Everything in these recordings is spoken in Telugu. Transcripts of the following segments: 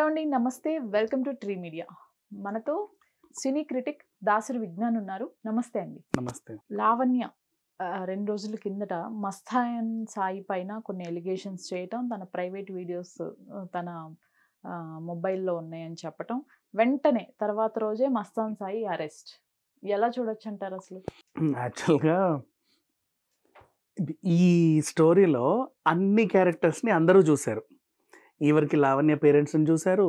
అండి. నమస్తే. Welcome to tree media. మనతో సినీ క్రిటిక్ దాసరి విజ్ఞాన్ ఉన్నారు. నమస్తే అండి. నమస్తే. లావణ్య 2 రోజుల కిందట మస్తాన్ సాయి పైన కొన్ని అలిగేషన్స్ చేయటం, తన ప్రైవేట్ వీడియోస్ తన మొబైల్‌లో ఉన్నాయని చెప్పటం. వెంటనే తర్వాత రోజే మస్తాన్ సాయి అరెస్ట్. ఎలా చూడొచ్చంటారసలు? యాక్చువల్‌గా ఈ స్టోరీలో అన్ని క్యారెక్టర్స్‌ని అందరూ చూసారు. ఈవరికి లావణ్య పేరెంట్స్‌ని చూసారు.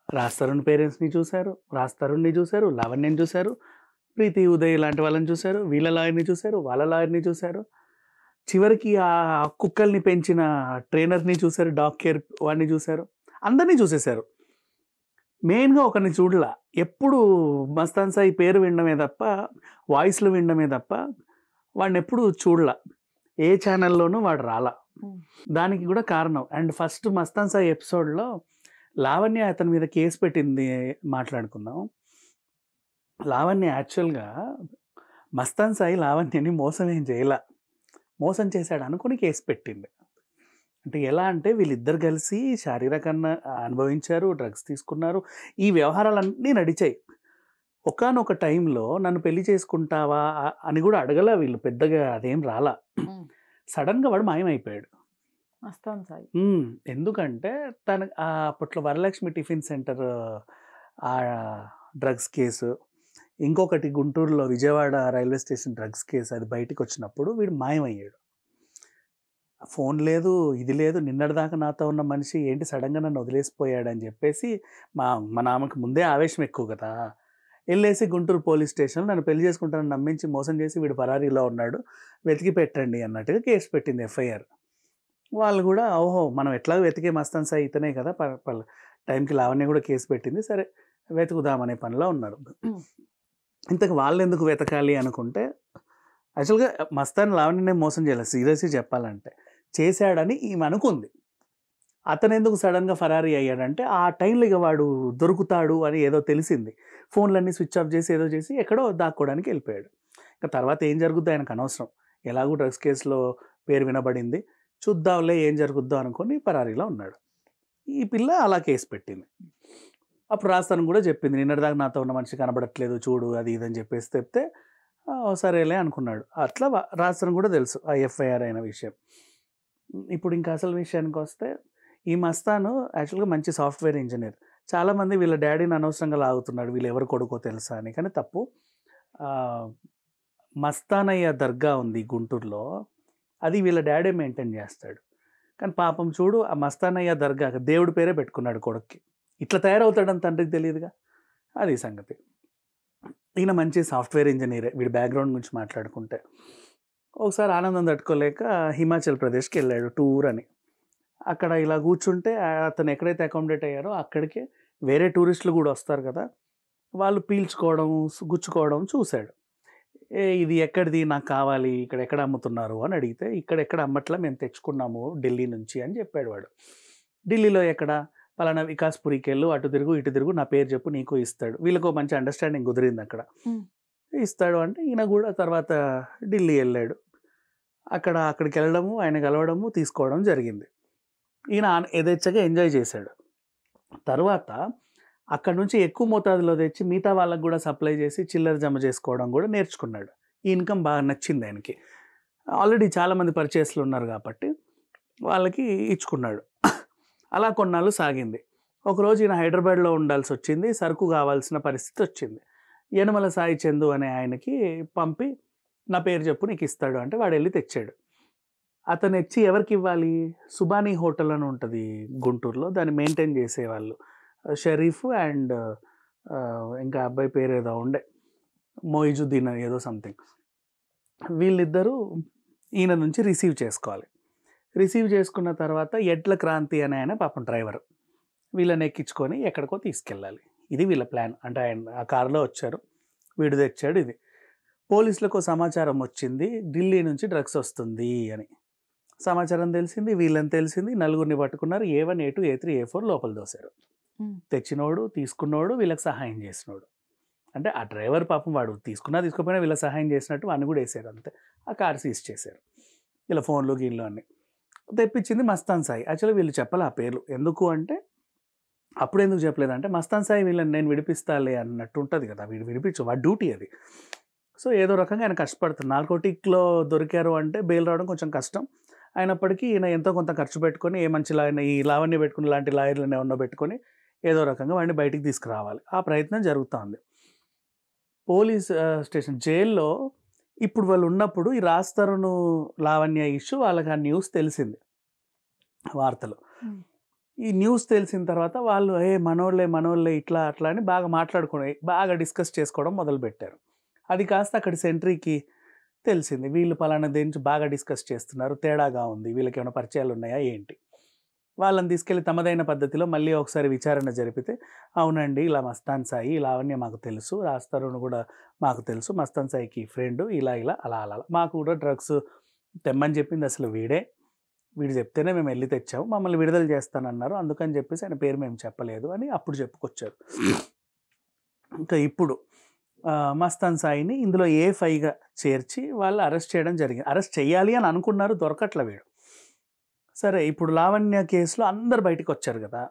రాజ్ తరుణ్ పేరెంట్స్‌ని చూసారు. రాజ్ తరుణ్‌ని చూసారు. లావణ్యని చూసారు. ప్రీతి ఉదయ్ లాంటి వాళ్ళని చూసారు. వీళ్ళ లాయర్‌ని చూసారు. వాళ్ళ లాయర్‌ని చూసారు. చివరికి ఆ కుక్కల్ని పెంచిన ట్రైనర్‌ని చూసారు. డాగ్ కేర్ వాడిని చూసారు. అందరిని చూసేసారు. మెయిన్‌గా ఒకరిని చూడలా. ఎప్పుడు మస్తాన్ సాయి పేరు వినడమే తప్ప, వాయిస్‌లు వినడమే తప్ప, వాడినెప్పుడు చూడలా. ఏ ఛానల్‌లోనూ వాడు రాలా. హ్మ్. దానికి కూడా కారణం అండ్ ఫస్ట్ మస్తాన్ సాయి ఎపిసోడ్‌లో లావణ్య అతని మీద కేస్ పెట్టింది మాట్లాడుకుందాం. లావణ్య యాక్చువల్‌గా మస్తాన్ సాయి లావణ్యని మోసం ఏం చేయలా. మోసం చేశాడు అనుకోని కేస్ పెట్టింది. అంటే ఎలా అంటే వీళ్ళిద్దరు కలిసి శారీరకంగా అనుభవించారు, డ్రగ్స్ తీసుకున్నారు. ఈ వ్యవహారాలన్నీ నడిచాయి. ఒకానొక టైంలో నన్ను పెళ్లి చేసుకుంటావా అని కూడా అడగలా వీళ్ళు. పెద్దగా అదేం రాలా. హ్మ్. సడెన్‌గా వాడు మాయమైపోయాడు. మస్తాన్ సాయి. ఎందుకంటే తన అప్పట్లో Varalakshmi tiffin centre drugs case, ఇంకొకటి గుంటూరులో Vijayawada railway station drugs case అది బయటికొచ్చినప్పుడు వీడు మాయమయ్యాడు. ఫోన్ లేదు, ఇది లేదు. నిన్నటిదాకా నాతో ఉన్న మనిషి ఏంటి సడెన్‌గా నన్ను వదిలేసిపోయాడని జెప్పేసి మా నాన్నకి ముందే ఆవేశం ఎక్కువ గదా! ఎళ్ళేసి గుంటూరు పోలీస్ స్టేషన్‌లో నన్ను పెళ్లి చేసుకుంటానని నమ్మించి మోసం చేసి వీడు పరారీలో ఉన్నాడు. వెతికి పెట్టండి అన్నట్టుగా కేస్ పెట్టింది ఎఫ్ఐఆర్. వాళ్ళు గూడా ఓహో! మనం ఎట్లాగో వెతికే మస్తాన్ సాయి ఇతనే కదా! టైంకి లావణ్య గూడా కేస్ పెట్టింది. సరే వెతుకుదాం అనే పనిలో ఉన్నారు. హ్మ్. ఇంతకు వాళ్ళెందుకు వెతకాలి అనుకుంటే యాక్చువల్‌గా మస్తాన్ లావణ్యనే మోసం చేయలేదు సీరియస్‌గా చెప్పాలంటే. చేశాడని ఈమె అనుకుంది. అతనెందుకు సడెన్‌గా ఫరారీ అయ్యాడంటే, ఆ టైంలో ఇగ వాడు దొరుకుతాడు అని ఏదో తెలిసింది. ఫోన్‌లన్నీ స్విచ్ ఆఫ్ చేసి, ఏదో చేసి ఎక్కడో దాక్కోవడానికి ఎళ్ళిపోయాడు. ఇక తర్వాత ఏం జరుగుద్దో ఆయనకనవసరం. ఎలాగో డ్రగ్స్ కేస్‌లో పేరు వినబడింది. చూద్దాంలే ఏం జరుగుద్దో అనుకోని పరారీలో ఉన్నాడు. ఈ పిల్ల అలా కేస్ పెట్టింది. అప్పుడు రాజ్ గూడా చెప్పింది. నిన్నటిదాకా నాతో ఉన్న మనిషి కనబడట్లేదు చూడు అది ఇది అని చెప్పేసి చెప్తే, సరేలే అనుకున్నాడు. అట్లా రాజ్ గూడా తెలుసు ఆ ఎఫ్ఐఆర్ అయిన విషయం. ఇప్పుడు ఇంకా అసలు విషయానికొస్తే ఈ మస్తాను యాక్చువల్‌గా మంచి సాఫ్ట్‌వేర్ ఇంజినీర్. చాలామంది వీళ్ళ డ్యాడీని అనవసరంగా లాగుతున్నాడు. వీళ్ళెవరి కొడుకో తెలుసా అని. కానీ తప్పు. ఆహ్, మస్తానయ్య దర్గా ఉంది గుంటూరులో. అది వీళ్ళ డ్యాడే మెయింటైన్ జేస్తాడు. కానీ పాపం చూడు ఆ మస్తానయ్య దర్గా దేవుడి పేరే పెట్టుకున్నాడు కొడుక్కి. ఇట్లా తయారవుతాడని తండ్రికి తెలీదుగా. అది సంగతి. ఈయన మంచి సాఫ్ట్‌వేర్ ఇంజినీరే. వీడి బ్యాక్‌గ్రౌండ్ గురించి మాట్లాడుకుంటే. ఒకసారి ఆనందం తట్టుకోలేక హిమాచల్ ప్రదేశ్‌కెళ్ళాడు టూర్ అని. అక్కడ ఇలా కూర్చుంటే అతను ఎక్కడైతే అకామిడేట్ అయ్యారో అక్కడికే వేరే టూరిస్టులు గూడా వస్తారు గదా! వాళ్ళు పీల్చుకోవడం, గుచ్చుకోవడం చూసాడు. ఇది ఎక్కడిది? నాకు కావాలి. ఇక్కడ ఎక్కడ అమ్ముతున్నారు?" అని అడిగితే, "ఇక్కడెక్కడ అమ్మట్లా మేము తెచ్చుకున్నాము ఢిల్లీ నుంచి" అని చెప్పాడు వాడు. "ఢిల్లీలో ఎక్కడ?" "పలానా వికాస్‌పురికెళ్ళు, అటు తిరుగు, ఇటు తిరుగు, నా పేరు చెప్పు నీకు ఇస్తాడు." వీళ్ళకో మంచి అండర్‌స్టాండింగ్ కుదిరిందక్కడ. హ్మ్. ఇస్తాడు అంటే ఈయన గూడా తర్వాత ఢిల్లీ ఎళ్ళాడు. అక్కడికెళ్ళడము, ఆయన కలవడము, తీసుకోవడం జరిగింది. ఈయన యథేచ్ఛగా ఎంజాయ్ చేశాడు. తర్వాత అక్కడి నుంచి ఎక్కువ మోతాదులో తెచ్చి మిగతా వాళ్ళకి గూడా సప్లై చేసి చిల్లర జమ చేసుకోవడం గూడా నేర్చుకున్నాడు. ఈ ఇన్‌కమ్ బాగా నచ్చింది ఆయనకి. ఆల్రెడీ చాలామంది పరిచయస్తులు ఉన్నారు గాబట్టి వాళ్ళకి ఇచ్చుకున్నాడు. అలా కొన్నాళ్ళు సాగింది. ఒకరోజు ఈయన హైదరాబాద్‌లో ఉండాల్సొచ్చింది. సరుకు కావాల్సిన పరిస్థితొచ్చింది. యనమల సాయి చందు అనే ఆయనకి పంపి, "నా పేరు చెప్పు నీకిస్తాడు" అంటే వాడెళ్లి తెచ్చాడు. అతనొచ్చి ఎవరికివ్వాలి? సుబానీ హోటల్ అని ఉంటది గుంటూరులో. దాన్ని మెయింటైన్ చేసేవాళ్ళు. షరీఫ్ అండ్ ఇంకా అబ్బాయి పేరేదో ఉండే. మొయిజుద్దీన్ ఏదో సంథింగ్. వీళ్ళిద్దరూ ఈయన నుంచి రిసీవ్ చేసుకోవాలి. రిసీవ్ చేసుకున్న తర్వాత ఎడ్ల క్రాంతి అనే ఆయన పాపం డ్రైవరు. వీళ్ళని ఎక్కించుకొని ఎక్కడికో తీసుకెళ్ళాలి. ఇది వీళ్ళ ప్లాన్. అంటే ఆయన ఆ కారులో వచ్చారు. వీడు తెచ్చాడు ఇది. పోలీసులకో సమాచారం వచ్చింది. ఢిల్లీ నుంచి డ్రగ్స్ వస్తుంది అని. సమాచారం తెలిసింది. వీళ్ళని తెలిసింది. నలుగురిని పట్టుకున్నారు. ఏ1, ఏ2, ఏ3, ఏ4 లోపల దోశారు. హ్మ్. తెచ్చినోడు, తీసుకున్నోడు, వీళ్ళకి సహాయం చేసినోడు. అంటే ఆ డ్రైవర్ పాపం వాడు తీసుకున్నా, తీసుకోకపోయినా వీళ్ళకి సహాయం చేసినట్టు వాడిని కూడా ఏసారు అంతే. ఆ కారు సీజ్ చేశారు. ఇలా ఫోన్‌లు, గీన్‌లు అన్నీ. తెప్పించింది మస్తాన్ సాయి. యాక్చువల్‌గా వీళ్ళు చెప్పలే ఆ పేర్లు. ఎందుకు అంటే అప్పుడు ఎందుకు చెప్పలేదంటే మస్తాన్ సాయి వీళ్ళని నేను విడిపిస్తాలే అన్నట్టు ఉంటుంది కదా, వీడు విడిపించు, వాడి డ్యూటీ అది. సో ఏదో రకంగా ఆయన కష్టపడుతుంది. నార్కోటిక్లో దొరికారు అంటే బెయిల్ రావడం కొంచెం కష్టం. అయినప్పటికీ ఈయన ఎంతో కొంత ఖర్చు పెట్టుకొని ఏ మంచి లాయర్ని, ఈ లావణ్య పెట్టుకుని లాంటి లాయర్లను ఏమన్నా పెట్టుకొని ఏదో రకంగా వాడిని బయటికి తీసుకురావాలి. ఆ ప్రయత్నం జరుగుతోంది. పోలీస్ స్టేషన్ జైల్లో ఇప్పుడు వాళ్ళు ఉన్నప్పుడు ఈ రాజ్ తరుణ్ లావణ్య ఇష్యూ వాళ్ళకి ఆ న్యూస్ తెలిసింది వార్తలు. ఈ న్యూస్ తెలిసిన తర్వాత వాళ్ళు మనోళ్ళే ఇట్లా అట్లా అని బాగా మాట్లాడుకుని బాగా డిస్కస్ చేసుకోవడం మొదలుపెట్టారు. అది కాస్త అక్కడి సెంట్రీకి తెలిసింది, వీళ్ళు పలానా దేని బాగా డిస్కస్ చేస్తున్నారు, తేడాగా ఉంది, వీళ్ళకి ఏమైనా పరిచయాలు ఉన్నాయా ఏంటి. వాళ్ళని తీసుకెళ్ళి తమదైన పద్ధతిలో మళ్ళీ ఒకసారి విచారణ జరిపితే, అవునండి ఇలా మస్తాన్ సాయి లావణ్య మాకు తెలుసు, రాజ్ తరుణ్ కూడా మాకు తెలుసు, మస్తాన్ సాయికి ఫ్రెండ్, ఇలా అలా మాకు కూడా డ్రగ్స్ తెమ్మని చెప్పింది అసలు వీడు చెప్తేనే మేము వెళ్ళి తెచ్చాము, మమ్మల్ని విడుదల చేస్తానన్నారు, అందుకని చెప్పేసి ఆయన పేరు మేము చెప్పలేదు అని అప్పుడు చెప్పుకొచ్చారు. ఇంకా ఇప్పుడు మస్తాన్ సాయిని ఇందులో A5గా చేర్చి వాళ్ళు అరెస్ట్ చేయడం జరిగింది. అరెస్ట్ చేయాలి అని అనుకున్నారు, దొరకట్ల వీడు. సరే ఇప్పుడు లావణ్య కేసులో అందరు బయటకు వచ్చారు కదా.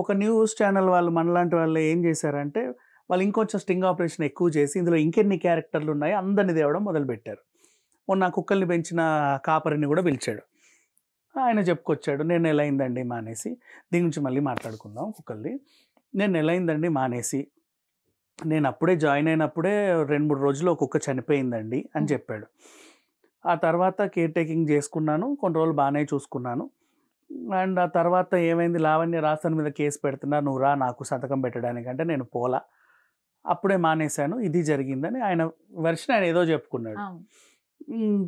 ఒక న్యూస్ ఛానల్ వాళ్ళు మనలాంటి వాళ్ళు ఏం చేశారంటే వాళ్ళు ఇంకొంచెం స్టింగ్ ఆపరేషన్ ఎక్కువ చేసి ఇందులో ఇంకెన్ని క్యారెక్టర్లు ఉన్నాయో అందరిని తేవడం మొదలుపెట్టారు. మొన్న కుక్కల్ని పెంచిన కాపరిని కూడా పిలిచాడు. ఆయన చెప్పుకొచ్చాడు, నేను నెల అయిందండి మానేసి, దీని గురించి మళ్ళీ మాట్లాడుకుందాం కుక్కల్ది. నేను నెల అయిందండి మానేసి, నేను అప్పుడే జాయిన్ అయినప్పుడే 2-3 రోజుల్లో కుక్క చనిపోయిందండి అని చెప్పాడు. ఆ తర్వాత కేర్ టేకింగ్ చేసుకున్నాను, కొన్ని రోజులు బాగానే చూసుకున్నాను. అండ్ ఆ తర్వాత ఏమైంది, లావణ్య రాజస్థాన్ మీద కేసు పెడుతున్నా, నువ్వు రా నాకు సంతకం పెట్టడానికి అంటే నేను పోలా, అప్పుడే మానేశాను, ఇది జరిగిందని ఆయన వెర్షన్ ఆయన ఏదో చెప్పుకున్నాడు.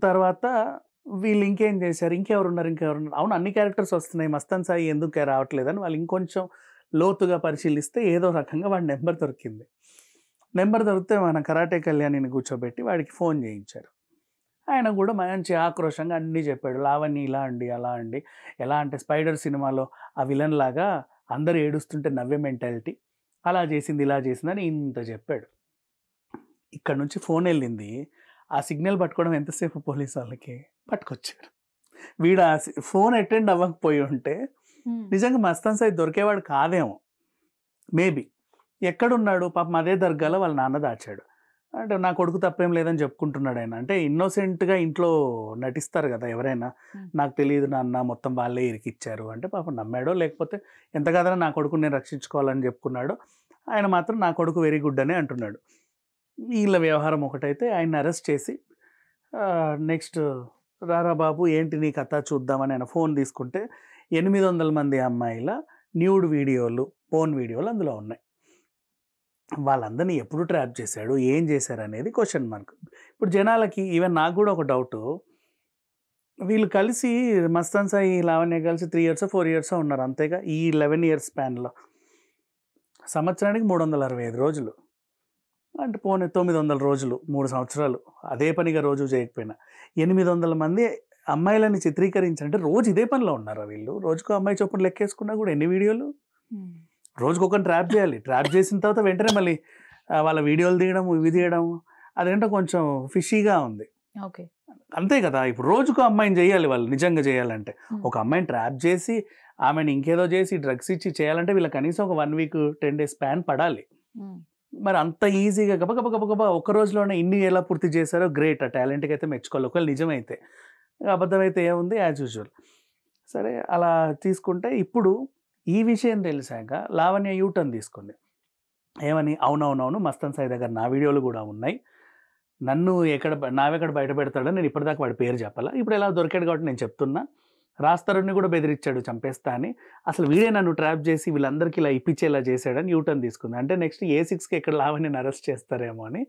తర్వాత వీళ్ళు ఇంకేం చేశారు, ఇంకెవరున్నారు, అవును అన్ని క్యారెక్టర్స్ వస్తున్నాయి, మస్తాన్ సాయి ఎందుకు రావట్లేదని వాళ్ళు ఇంకొంచెం లోతుగా పరిశీలిస్తే ఏదో రకంగా వాడి నెంబర్ దొరికింది. నెంబర్ దొరికితే మన కరాటే కళ్యాణిని కూర్చోబెట్టి వాడికి ఫోన్ చేయించారు. ఆయన కూడా మంచి ఆక్రోషంగా అన్నీ చెప్పాడు, లావణ్య ఇలా అండి అలా అండి, ఎలా అంటే స్పైడర్ సినిమాలో ఆ విలన్ లాగా అందరూ ఏడుస్తుంటే నవ్వే మెంటాలిటీ, అలా చేసింది ఇలా చేసిందని ఇంత చెప్పాడు. ఇక్కడ నుంచి ఫోన్ వెళ్ళింది, ఆ సిగ్నల్ పట్టుకోవడం ఎంతసేపు పోలీసు వాళ్ళకి పట్టుకొచ్చారు. వీడు ఆ ఫోన్ అటెండ్ అవ్వకపోయి ఉంటే నిజంగా మస్తాన్ సాయి దొరికేవాడు కాదేమో, మేబీ. ఎక్కడున్నాడు పాపం, అదే దర్గాలో వాళ్ళ నాన్న దాచాడు. అంటే నా కొడుకు తప్పేం లేదని చెప్పుకుంటున్నాడు ఆయన. అంటే ఇన్నోసెంట్గా ఇంట్లో నటిస్తారు కదా ఎవరైనా, నాకు తెలియదు నాన్న మొత్తం వాళ్ళే ఇరికిచ్చారు అంటే పాపం నమ్మాడో, లేకపోతే ఎంత కాదన్నా నా కొడుకుని నేను రక్షించుకోవాలని చెప్పుకున్నాడు. ఆయన మాత్రం నా కొడుకు వెరీ గుడ్ అని అంటున్నాడు. వీళ్ళ వ్యవహారం ఒకటైతే ఆయన అరెస్ట్ చేసి నెక్స్ట్ రారా బాబు ఏంటి నీ కథ చూద్దామని ఆయన ఫోన్ తీసుకుంటే 800 మంది అమ్మాయిల న్యూడ్ వీడియోలు, పోన్ వీడియోలు అందులో ఉన్నాయి. వాళ్ళందరినీ ఎప్పుడు ట్రాప్ చేశాడు, ఏం చేశారు అనేది క్వశ్చన్ మార్క్. ఇప్పుడు జనాలకి, ఈవెన్ నాకు కూడా ఒక డౌటు, వీళ్ళు కలిసి మస్తాన్ సాయి లావణ్య కలిసి 3 years 4 years ఉన్నారు అంతేగా. ఈ 11 years స్పాన్లో సంవత్సరానికి 365 రోజులు అంటే పోనీ 900 రోజులు, 3 సంవత్సరాలు అదే పనిగా రోజు చేయకపోయినా 800 మంది అమ్మాయిలని చిత్రీకరించాలంటే రోజు ఇదే పనిలో ఉన్నారా వీళ్ళు? రోజుకు అమ్మాయి చొప్పున లెక్కేసుకున్నా కూడా ఎన్ని వీడియోలు? రోజుకొకరిని ట్రాప్ చేయాలి, ట్రాప్ చేసిన తర్వాత వెంటనే మళ్ళీ వాళ్ళ వీడియోలు తీయడం, ఇవి తీయడం, అదేంటో కొంచెం ఫిషీగా ఉంది. ఓకే, అంతే కదా. ఇప్పుడు రోజుకు అమ్మాయిని చేయాలి వాళ్ళు, నిజంగా చేయాలంటే ఒక అమ్మాయిని ట్రాప్ చేసి ఆమెను ఇంకేదో చేసి డ్రగ్స్ ఇచ్చి చేయాలంటే వీళ్ళకి కనీసం ఒక 1 week 10 days స్పాన్ పడాలి. మరి అంత ఈజీగా గబగబా ఒక్క రోజులోనే ఇన్ని ఎలా పూర్తి చేశారో గ్రేట్. ఆ టాలెంట్కి అయితే మెచ్చుకోవాలి, ఒకవేళ నిజమైతే. అబద్ధమైతే ఏముంది, యాజ్ యూజువల్. సరే అలా తీసుకుంటే ఇప్పుడు ఈ విషయం తెలిసాక లావణ్య యూటర్న్ తీసుకుంది. ఏమని, అవునవునవును మస్తాన్ సాయి దగ్గర నా వీడియోలు కూడా ఉన్నాయి, నన్ను నావెక్కడ బయట పెడతాడో నేను ఇప్పటిదాకా వాడి పేరు చెప్పాలా, ఇప్పుడు ఎలా దొరికాడు కాబట్టి నేను చెప్తున్నా, రాజ్ తరుణ్ని కూడా బెదిరించాడు చంపేస్తా అని, అసలు వీడే నన్ను ట్రాప్ చేసి వీళ్ళందరికీ ఇలా ఇప్పించేలా చేశాడని యూటర్న్ తీసుకుంది. అంటే నెక్స్ట్ A6కి ఎక్కడ లావణ్యని అరెస్ట్ చేస్తారేమో అని,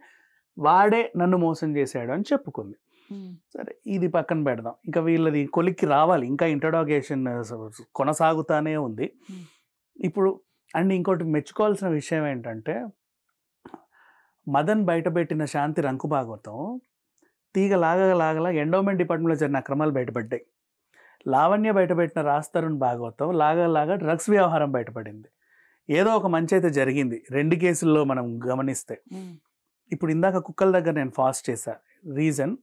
వాడే నన్ను మోసం చేశాడు అని చెప్పుకుంది. సరే ఇది పక్కన పెడదాం, ఇంకా వీళ్ళది కొలిక్కి రావాలి, ఇంకా ఇంట్రడాగేషన్ కొనసాగుతానే ఉంది ఇప్పుడు. అండ్ ఇంకోటి మెచ్చుకోవాల్సిన విషయం ఏంటంటే, మదన్ బయటపెట్టిన శాంతి రంకు భాగవతం తీగ లాగలా ఎండోమెంట్ డిపార్ట్మెంట్లో జరిగిన అక్రమాలు బయటపడ్డాయి. లావణ్య బయటపెట్టిన రాజ్ తరుణ్ భాగవతం లాగా డ్రగ్స్ వ్యవహారం బయటపడింది. ఏదో ఒక మంచి అయితే జరిగింది 2 కేసుల్లో మనం గమనిస్తే. ఇప్పుడు ఇందాక కుక్కల దగ్గర నేను ఫాస్ట్ చేశా, రీజన్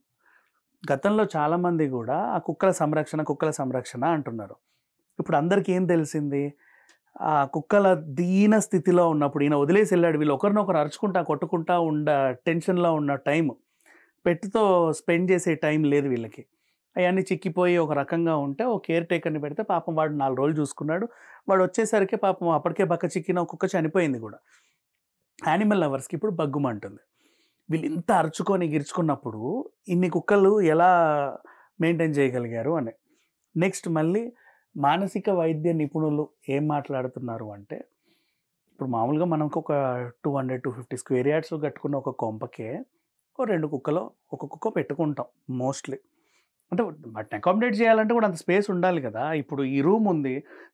గతంలో చాలామంది కూడా ఆ కుక్కల సంరక్షణ అంటున్నారు. ఇప్పుడు అందరికీ ఏం తెలిసింది, ఆ కుక్కల దీన స్థితిలో ఉన్నప్పుడు ఈయన వదిలేసి వెళ్ళాడు. వీళ్ళు ఒకరినొకరు అరుచుకుంటా, కొట్టుకుంటా టెన్షన్‌లో ఉన్న టైము. పెట్‌తో స్పెండ్ చేసే టైం లేదు వీళ్ళకి. అయన్నీ చిక్కిపోయి ఒక రకంగా ఉంటే, ఓ కేర్ టేకర్‌ని పెడితే పాపం వాడు 4 రోజులు చూసుకున్నాడు. వాడొచ్చేసరికి పాపం అప్పటికే బక్క చిక్కిన కుక్క చనిపోయింది గూడా. యానిమల్ లవర్స్‌కి ఇప్పుడు బగ్గుమంటుంది. వీళ్ళింత అరుచుకొని, గిరుచుకున్నప్పుడు ఇన్ని కుక్కలు ఎలా మెయింటైన్ చేయగలిగారు అని. నెక్స్ట్ మళ్ళీ మానసిక వైద్య నిపుణులు ఏం మాట్లాడుతున్నారు అంటే, ఇప్పుడు మామూలుగా మనకొక 200-250 స్క్వేర్ యార్డ్స్‌లో కట్టుకున్న ఒక కొంపకే ఓ 2 కుక్కలో, ఒక కుక్క పెట్టుకుంటాం మోస్ట్‌లీ. అంటే వాటిని అకామిడేట్ చేయాలంటే కూడా అంత స్పేస్ ఉండాలి కదా! ఇప్పుడు ఈ రూమ్ ఉంది.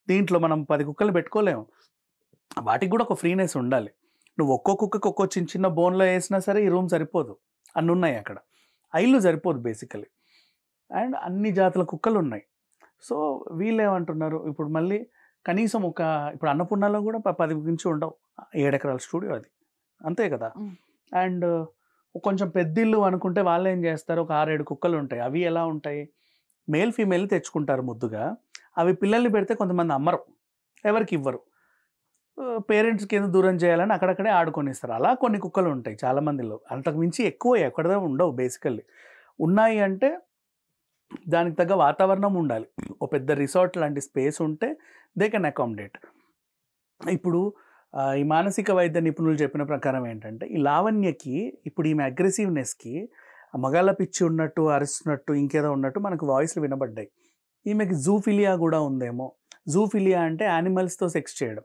దీంట్లో మనం 10 కుక్కల్ని పెట్టుకోలేము. వాటికి కూడా ఒక ఫ్రీనెస్ ఉండాలి. నువ్వు ఒక్కో కుక్కకి ఒక్కో చిన్న చిన్న బోన్‌లో ఏసినా సరే ఈ రూమ్ సరిపోదు. అన్నున్నాయి అక్కడ. ఆ ఇల్లు సరిపోదు బేసికల్లీ. అండ్ అన్ని జాతుల కుక్కలున్నాయి. సో, వీళ్ళేమంటున్నారు, ఇప్పుడు మళ్ళీ కనీసం ఇప్పుడు అన్నపూర్ణలో కూడా 10 నుంచి ఉండవు. 7 ఎకరాల స్టూడియో అది. అంతే కదా! హ్మ్. అండ్ కొంచెం పెద్దిల్లు అనుకుంటే వాళ్ళేం చేస్తారు, ఒక 6, 7 కుక్కలుంటాయి. అవి ఎలా ఉంటాయి, మేల్, ఫీమేల్ తెచ్చుకుంటారు ముద్దుగా. అవి పిల్లల్ని పెడితే కొంతమంది అమ్మరు. ఎవరికివ్వరు. పేరెంట్స్‌కి ఎందుకు దూరం చేయాలని అక్కడక్కడే ఆడుకొనిస్తారు. అలా కొన్ని కుక్కలుంటాయి చాలా మందిలో. అంతకు మించి ఎక్కువ ఎక్కడా ఉండవు బేసికల్లీ. ఉన్నాయి అంటే దానికి తగ్గ వాతావరణం ఉండాలి. ఓ పెద్ద రిసార్ట్ లాంటి స్పేస్ ఉంటే దే కెన్ అకామిడేట్. ఇప్పుడు ఈ మానసిక వైద్య నిపుణులు చెప్పిన ప్రకారం ఏంటంటే, ఈ లావణ్యకి ఇప్పుడు ఈమె అగ్రెసివ్‌నెస్‌కి మగాళ్ళ పిచ్చి ఉన్నట్టు, అరుస్తున్నట్టు, ఇంకేదో ఉన్నట్టు మనకు వాయిస్‌లు వినబడ్డాయి. ఈమెకి జూఫిలియా గూడా ఉందేమో. జూఫిలియా అంటే యానిమల్స్‌తో సెక్స్ చేయడం.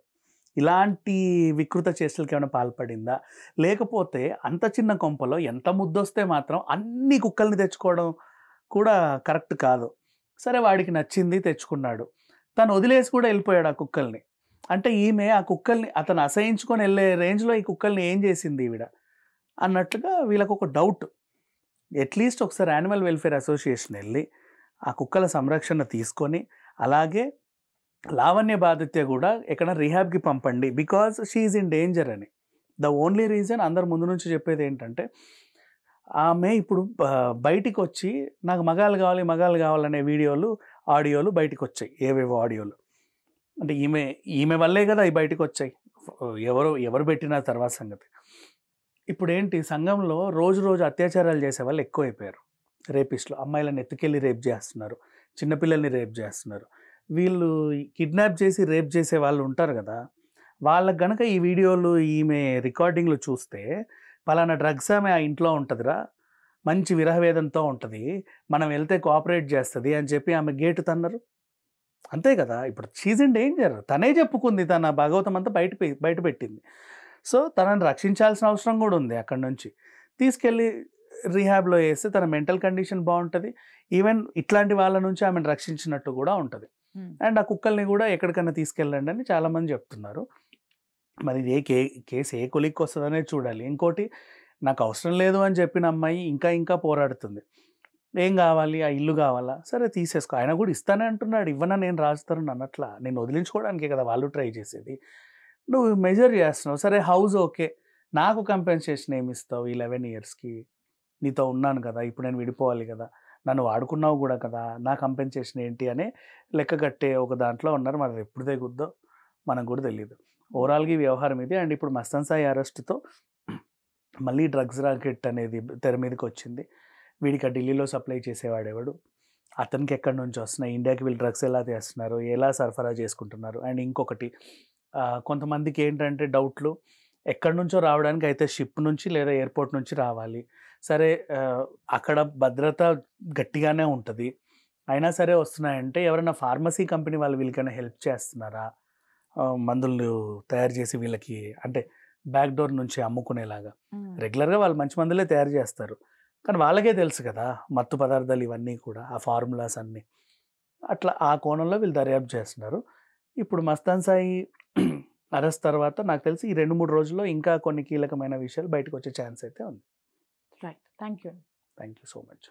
ఇలాంటి వికృత చేష్టలకి ఏమైనా పాల్పడిందా? లేకపోతే అంత చిన్న కొంపలో ఎంత ముద్దొస్తే మాత్రం అన్ని కుక్కల్ని తెచ్చుకోవడం కూడా కరెక్ట్ కాదు. సరే వాడికి నచ్చింది తెచ్చుకున్నాడు. తను వదిలేసి కూడా ఎళ్ళిపోయాడు ఆ కుక్కల్ని. అంటే ఈమె ఆ కుక్కల్ని అతను అసహించుకొని ఎళ్ళే రేంజ్‌లో ఈ కుక్కల్ని ఏం చేసింది ఈవిడ? అన్నట్టుగా వీళ్ళకొక డౌట్. అట్‌లీస్ట్ ఒకసారి యానిమల్ వెల్‌ఫేర్ అసోసియేషన్ ఎళ్లి, ఆ కుక్కల సంరక్షణ తీసుకొని, అలాగే లావణ్య బాధిత్య గూడా ఎక్కడైనా రిహాబ్‌కి పంపండి. Because she is in danger అని. ద ఓన్లీ రీజన్ అందరు ముందు నుంచి చెప్పేదేంటంటే, ఆమె ఇప్పుడు బయటికొచ్చి నాకు మగాళ్ళు గావాలి, మగాళ్ళు గావాలనే వీడియోలు, ఆడియోలు బయటికొచ్చాయి. ఏవేవో ఆడియోలు. అంటే ఈమె వల్లే గదా! అయి బయటికొచ్చాయి. ఎవరు పెట్టిన తర్వాత సంగతి. ఇప్పుడేంటి సంఘంలో రోజు రోజు అత్యాచారాలు చేసేవాళ్ళు ఎక్కువైపోయారు. రేపిస్ట్‌లు. అమ్మాయిలని ఎత్తుకెళ్ళి రేప్ జేస్తున్నారు. చిన్న పిల్లల్ని రేప్ జేస్తున్నారు. వీళ్ళు కిడ్నాప్ చేసి రేప్ చేసే వాళ్ళు ఉంటారు గదా! వాళ్ళకి గనక ఈ వీడియోలు, ఈమె రికార్డింగ్‌లు చూస్తే, పలానా డ్రగ్స్ ఆమె ఆ ఇంట్లో ఉంటదిరా. మంచి విరహవేదంతో ఉంటది. మనం ఎళ్తే కోఆపరేట్ జేస్తది అని చెప్పి ఆమె గేటు తన్నరు. అంతే కదా! ఇప్పుడు షీ ఈజ్ ఇన్ డేంజర్. తనే చెప్పుకుంది. తన భాగవతం అంతా బయట పెట్టింది. సో, తనని రక్షించాల్సిన అవసరం గూడా ఉంది అక్కడి నుంచి. తీసుకెళ్ళి రిహాబ్‌లో ఏస్తే తన మెంటల్ కండిషన్ బావుంటది. ఈవెన్ ఇట్లాంటి వాళ్ళ నుంచి ఆమెను రక్షించినట్టు గూడా ఉంటది. హ్మ్. అండ్ ఆ కుక్కల్ని గూడా ఎక్కడికన్నా తీసుకెళ్ళండి అని చాలామంది చెప్తున్నారు. మరి ఇది కేస్ ఏ కొలిక్కొస్తదనేది చూడాలి. ఇంకోటి నాకు అవసరం లేదు అని చెప్పిన అమ్మాయి ఇంకా పోరాడుతుంది. ఏం గావాలి? ఆ ఇల్లు గావాలా? సరే తీసేసుకో. ఆయన గూడా ఇస్తానే అంటున్నాడు. ఇవ్వనని నేను రాజుతరుణ్ అనట్లా. నిన్ను వదిలించుకోవడానికే కదా వాళ్ళు ట్రై చేసేది. నువ్వు మెజర్ జేస్తున్నావు. సరే హౌస్ ఓకే. నాకు కంపెన్సేషన్ ఏమిస్తావు ఈ 11 ఇయర్స్‌కి? నీతో ఉన్నాను గదా! ఇప్పుడు నేను విడిపోవాలి గదా! నన్ను వాడుకున్నావు గూడా కదా! నా కంపెన్సేషన్ ఏంటి అని లెక్క కట్టే ఒక దాంట్లో ఉన్నారు. మరి అది ఎప్పుడు తెగుద్దో మనకు గూడా తెలీదు. ఓవరాల్‌గా ఈ వ్యవహారం ఇది. అండ్ ఇప్పుడు మస్తాన్ సాయి అరెస్ట్‌తో మళ్ళీ డ్రగ్స్ రాకెట్ అనేది తెర మీదకొచ్చింది. వీడికి ఆ ఢిల్లీలో సప్లై చేసేవాడెవడు? అతనికి ఎక్కడి నుంచి వస్తున్నాయి? ఇండియాకి వీళ్ళు డ్రగ్స్ ఎలా తెస్తున్నారు? ఎలా సరఫరా చేసుకుంటున్నారు? అండ్ ఇంకొకటి కొంతమందికేంటంటే డౌట్‌లు ఎక్కడి నుంచో రావడానికి అయితే షిప్ నుంచి లేదా ఎయిర్‌పోర్ట్ నుంచి రావాలి. సరే అక్కడ భద్రత గట్టిగానే ఉంటది. అయినా సరే వస్తున్నాయంటే ఎవరైనా ఫార్మసీ కంపెనీ వాళ్ళు వీళ్ళకైనా హెల్ప్ చేస్తున్నారా? మందులు తయారు చేసి వీళ్ళకి అంటే బ్యాక్ డోర్ నుంచి అమ్ముకునేలాగా. హ్మ్. రెగ్యులర్‌గా వాళ్ళు మంచి మందులే తయారు చేస్తారు. కానీ వాళ్ళకే తెలుసు కదా! మత్తు పదార్థాలు ఇవన్నీ కూడా. ఆ ఫార్ములాస్ అన్నీ. అట్లా ఆ కోణంలో వీళ్ళు దర్యాప్తు చేస్తున్నారు. ఇప్పుడు మస్తాన్ సాయి అరెస్ట్ తర్వాత నాకు తెలిసి ఈ 2, 3 రోజుల్లో ఇంకా కొన్ని కీలకమైన విషయాలు బయటకొచ్చే ఛాన్స్ అయితే ఉంది. Right. Thank you. Thank you so much.